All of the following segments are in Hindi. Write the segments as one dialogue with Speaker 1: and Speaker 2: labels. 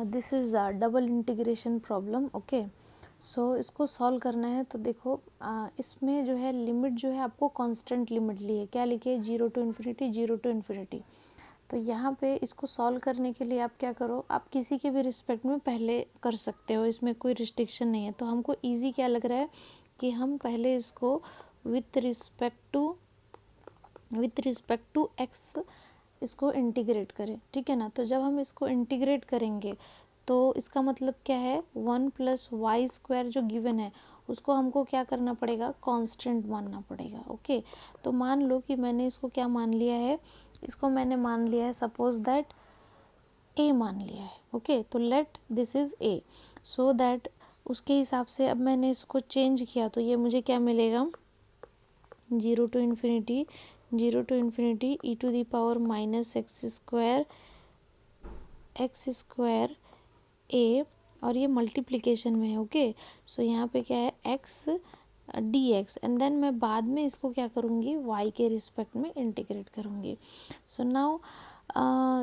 Speaker 1: This is double integration problem. Okay, so इसको सॉल्व करना है तो देखो इसमें जो है लिमिट जो है आपको कांस्टेंट लिमिट ली है। क्या लिखी है? 0 टू इन्फिनिटी, 0 टू इन्फिनिटी। तो यहाँ पे इसको सॉल्व करने के लिए आप क्या करो, आप किसी के भी रिस्पेक्ट में पहले कर सकते हो, इसमें कोई रिस्ट्रिक्शन नहीं है। तो हमको ईजी क्या लग रहा है कि हम पहले इसको विथ रिस्पेक्ट टू एक्स इसको इंटीग्रेट करें, ठीक है ना। तो जब हम इसको इंटीग्रेट करेंगे तो इसका मतलब क्या है, 1 प्लस वाई स्क्वायर जो गिवन है उसको हमको क्या करना पड़ेगा, कांस्टेंट मानना पड़ेगा। ओके, तो मान लो कि मैंने इसको क्या मान लिया है, इसको मैंने मान लिया है सपोज दैट ए मान लिया है। ओके, तो let this is a, so that उसके हिसाब से अब मैंने इसको चेंज किया तो ये मुझे क्या मिलेगा, 0 to infinity, 0 to infinity e to the power minus X square A, और ये मल्टीप्लिकेशन में है। ओके, सो यहाँ पे क्या है, x d x, and then मैं बाद में इसको क्या करूँगी, वाई के रिस्पेक्ट में इंटीग्रेट करूँगी। सो नाउ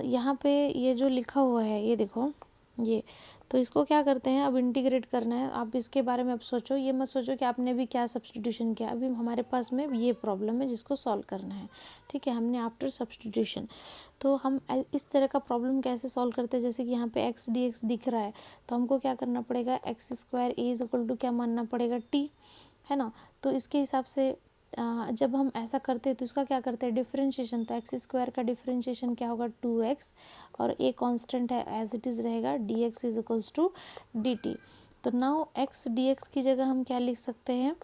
Speaker 1: यहाँ पे ये जो लिखा हुआ है ये देखो, ये तो इसको क्या करते हैं, अब इंटीग्रेट करना है। आप इसके बारे में अब सोचो, ये मत सोचो कि आपने भी क्या सब्स्टिट्यूशन किया। अभी हमारे पास में ये प्रॉब्लम है जिसको सॉल्व करना है, ठीक है। हमने आफ्टर सब्स्टिट्यूशन, तो हम इस तरह का प्रॉब्लम कैसे सॉल्व करते हैं, जैसे कि यहाँ पे एक्स डी एक्स दिख रहा है तो हमको क्या करना पड़ेगा, x square a is equal to क्या मानना पड़ेगा, टी, है ना। तो इसके हिसाब से जब हम ऐसा करते हैं तो इसका क्या करते हैं, डिफरेंशिएशन। तो एक्स स्क्वायर का डिफरेंशिएशन क्या होगा, 2x, और ए कांस्टेंट है एज इट इज़ रहेगा, dx is equals to dt। तो नाउ x dx की जगह हम क्या लिख सकते हैं,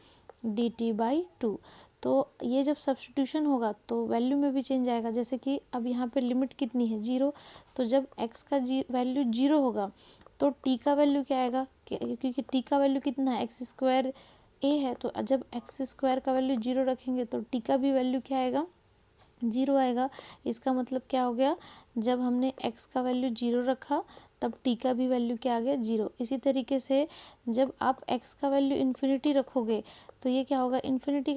Speaker 1: dt/2। तो ये जब सब्स्टिट्यूशन होगा तो वैल्यू में भी चेंज आएगा, जैसे कि अब यहाँ पे लिमिट कितनी है, 0। तो जब x का वैल्यू 0 होगा तो t का वैल्यू क्या आएगा, क्योंकि t का वैल्यू कितना है, एक्स स्क्वायर ए है। तो जब एक्स स्क्वायर का वैल्यू 0 रखेंगे तो टी का भी वैल्यू क्या आएगा, 0 आएगा। इसका मतलब क्या हो गया, जब हमने x का वैल्यू 0 रखा तब t का भी वैल्यू क्या आ गया, 0। इसी तरीके से जब आप x का वैल्यू इन्फिनिटी रखोगे तो ये क्या होगा, इन्फिनिटी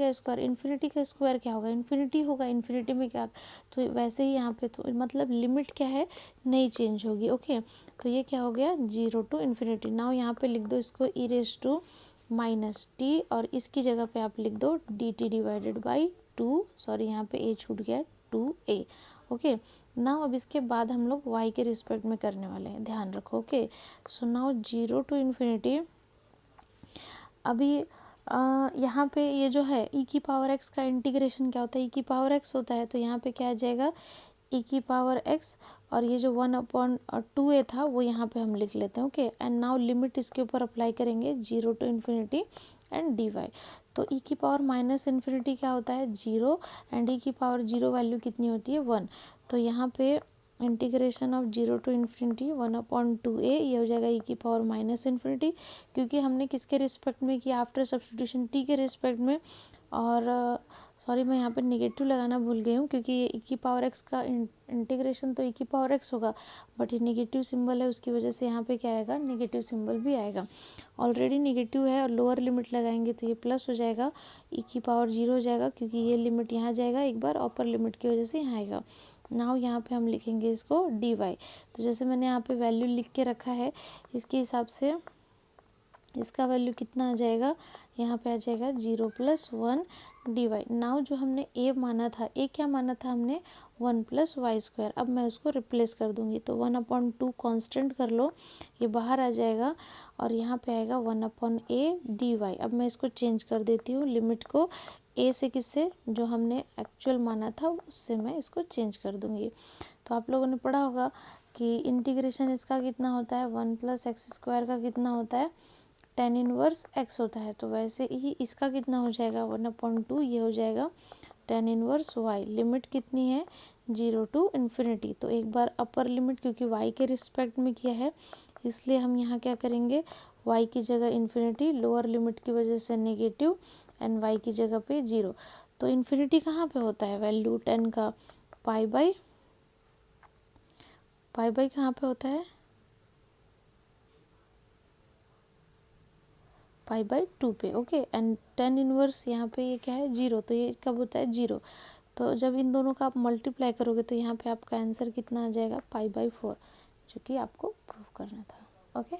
Speaker 1: का स्क्वायर क्या होगा, इन्फिनिटी होगा। इन्फिनिटी में क्या, तो वैसे ही यहाँ पे तो मतलब लिमिट क्या है, नहीं चेंज होगी। ओके, तो ये क्या हो गया, 0 टू इन्फिनिटी। नाउ यहाँ पे लिख दो इसको e raise to minus T, और इसकी जगह पे आप लिख दो D T divided by 2, sorry यहाँ पे ए छूट गया, 2a। ओके, नाउ अब इसके बाद हम लोग y के रिस्पेक्ट में करने वाले हैं, ध्यान रखो। Okay, so now 0 to infinity, अभी यहाँ पे ये जो है e की पावर x का इंटीग्रेशन क्या होता है, e की पावर x होता है। तो यहाँ पे क्या आ जाएगा, e की पावर x, और ये जो 1/2a था वो यहाँ पे हम लिख लेते हैं। ओके, एंड नाउ लिमिट इसके ऊपर अप्लाई करेंगे, 0 to infinity and d y. तो e की पावर माइनस इन्फिनिटी क्या होता है, 0, एंड e की पावर 0 वैल्यू कितनी होती है, 1। तो यहाँ पे integration of 0 to infinity 1/2a, ये हो जाएगा e की पावर माइनस इन्फिनिटी, क्योंकि हमने किसके रिस्पेक्ट में किया, आफ्टर सब्स्टिट्यूशन t के रिस्पेक्ट में। और सॉरी मैं यहाँ पे नेगेटिव लगाना भूल गई हूँ, क्योंकि ये e की पावर x का इंटीग्रेशन तो e की पावर x होगा, बट ये नेगेटिव सिंबल है उसकी वजह से यहाँ पे क्या आएगा, नेगेटिव सिंबल भी आएगा। ऑलरेडी नेगेटिव है और लोअर लिमिट लगाएंगे तो ये प्लस हो जाएगा, e की पावर 0 हो जाएगा, क्योंकि ये लिमिट यहाँ जाएगा एक बार, अपर लिमिट की वजह से यहाँ आएगा। नाउ यहाँ पे हम लिखेंगे इसको डी वाई। तो जैसे मैंने यहाँ पे वैल्यू लिख के रखा है इसके हिसाब से इसका वैल्यू कितना आ जाएगा, यहाँ पे आ जाएगा 0 + 1 डी वाई। नाउ जो हमने a माना था, a क्या माना था हमने, 1 + वाई स्क्वायर। अब मैं उसको रिप्लेस कर दूंगी, तो 1/2 कांस्टेंट कर लो, ये बाहर आ जाएगा, और यहाँ पे आएगा 1/a डी वाई। अब मैं इसको चेंज कर देती हूँ, लिमिट को a से किससे, जो हमने एक्चुअल माना था उससे मैं इसको चेंज कर दूंगी। तो आप लोगों ने पढ़ा होगा कि इंटीग्रेशन इसका कितना होता है, 1 + एक्स स्क्वायर का कितना होता है, tan इनवर्स x होता है। तो वैसे ही इसका कितना हो जाएगा, 1/2, ये हो जाएगा tan इनवर्स y। लिमिट कितनी है, 0 टू इन्फिनिटी। तो एक बार अपर लिमिट, क्योंकि y के रिस्पेक्ट में किया है इसलिए हम यहाँ क्या करेंगे, y की जगह इन्फिनिटी, लोअर लिमिट की वजह से नेगेटिव, एंड y की जगह पे 0। तो इन्फिनिटी कहाँ पे होता है वैल्यू 10 का, पाई बाई कहाँ पे होता है, π/2 पे। ओके, एंड tan इनवर्स यहाँ पे ये क्या है, 0, तो ये कब होता है, 0। तो जब इन दोनों का आप मल्टीप्लाई करोगे तो यहाँ पे आपका आंसर कितना आ जाएगा, π/4, जो कि आपको प्रूव करना था। ओके।